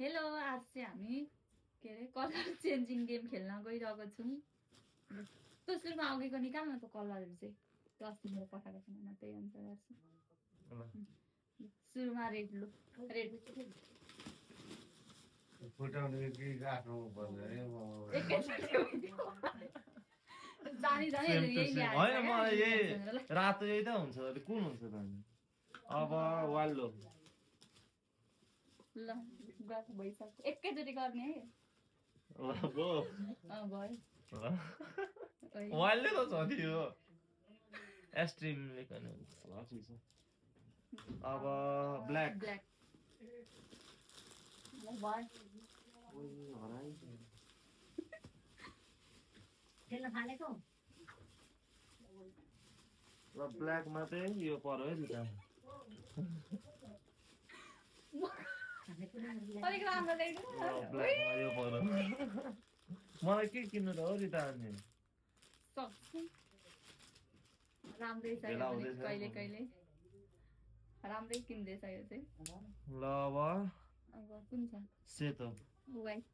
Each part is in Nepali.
हेलो, आज चाहिँ हामी के अरे कलर चेन्जिङ गेम खेल्न गइरहेको छौँ। त्यो सुरुमा अघिको निकाल्न त कलरहरू चाहिँ त्यो अस्ति मैले पठाएको छैन म त्यही अनुसार गर्छु। सुरुमा रेड लु रेड फुटाउने कि गाँठ्नु पर्छ है जानी जानी सेम टु यही सेम ल्याएछ होइन मलाई क्या, यही ल। रातो यही त हुन्छ अरे कुन हुन्छ त अनि अब वाल्लो ल गफ भइसक्यो एकैचोटि गर्ने है। गो भयो ओइ। वाल्ले त छ नि यो एक्सट्रिमले पनि हुन्छ अब ब्ल्याक ब्ल्याक ल भयो खेल्न थालेको र ब्ल्याकमा चाहिँ यो पर्यो है जुत्ता अलिक राम्रो देख्नु ब्ल्याकमा यो पर्यो मलाई के किन्नु त हो रिता अनि सक्छु राम्रै छ यो भेला पनि हुँदैछ। कहिले कहिले राम्रै किन्दैछ यो चाहिँ। ल अब अब कुन छ सेतो व्हाइट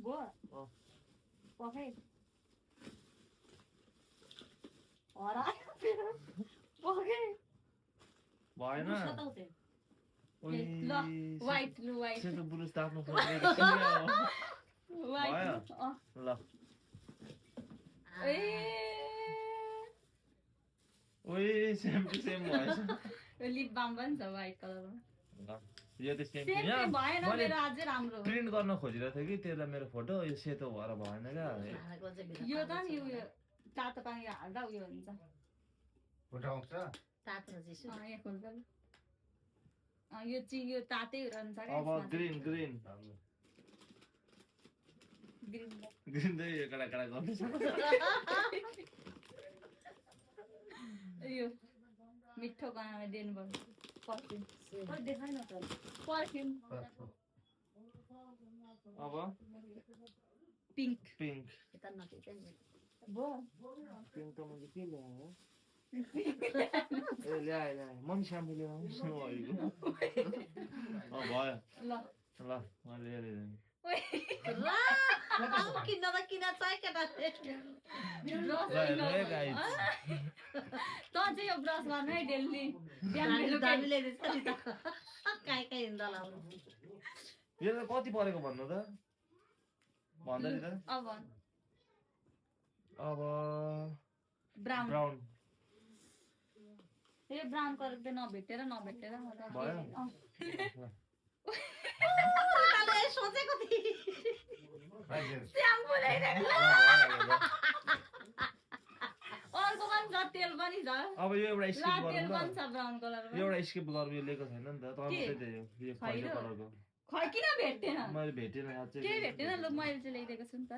बो पखे हरा पखे भएन सताउँथे ओइ, ल व्हाइट लु व्हाइट सेतो बुरुस त आफ्नो व्हाइट ल ए ओइ सेम टु सेम भएछ यो लिप बाम पनि छ व्हाइट कलरमा। ल यो त सेम सेम चाहिँ भएन मेरो अझै राम्रो। प्रिन्ट गर्न खोजिरहेको थिएँ कि त्यसलाई मेरो फोटो यो सेतो भएर भएन क्या खानाको चाहिँ भित्र यो त नि उयो तातो पानी हाल्दा उयो हुन्छ। फुटाउँछ तातो चिसो यहाँ खोल्दा लु। यो चाहिँ यो तातै रहन्छ क्या अब ग्रिन ग्रिन ग्रिन ग्रिन चाहिँ यो कडा कडा गर्दैछ यो मिठो बनाएर दिनुभयो पर्फ्युम देखाएन त पर्फ्युम अब पिङ्क पिङ्क यता नखिच्छ नि भयो पिङ्क त मैले के ल्याएँ ए ल्याएँ ल्याएँ म पनि स्याम्पो ल्याउँछु भयो ल ल मैले ल्याएँ ओइ किन्न त किन चाहिँ केटाले ब्रस ल हेर्नु है गाइज त चाहिँ यो ब्रस गर्नु है डेली बिहान बेलुका दामी ल्याइदिन्छ नि त काहीँ काहीँ हिँड्दा लाउनु यो त कति परेको भन्नु त भन्दा नि त अब अब ब्राउन ब्राउन यो ब्राउन कलर चाहिँ नभेटेर भयो? ताले सोचेको थिएँ स्याम्पू ल्याइदिएको अर्को पनि छ तेल पनि छ अब यो एउटा स्किप ला तेल गरौँ पनि ल छ ब्राउन कलरमा एउटा स्किप गरौँ यो लिएको छैन नि त तर के? मात्रै दियो यो खैरो कलरको खै किन भेट्टेन मैले भेटेन साँच्चै केही भेट्टेन लु मैले चाहिँ ल्याइदिएको छु नि त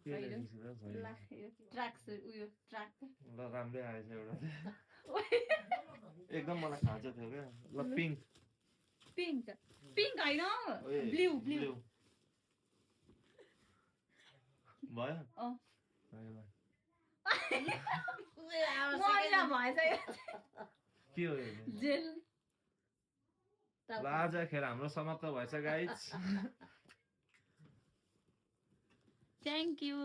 के ल्याएको छु र छैन। ला यो ट्र्याक उयो ट्र्याक ल राम्रै आएछ एउटा एकदम मलाई खाँचो थियो क्या ल पिङ्क पिङ्क पिङ्क होइन ओए, ब्लू ब्लू ब्लू भयो अँ भयो, भयो। मैला भएछ यो के हो यो जेल ल आज खेल हाम्रो समाप्त भएछ गाइज थ्याङ्क यू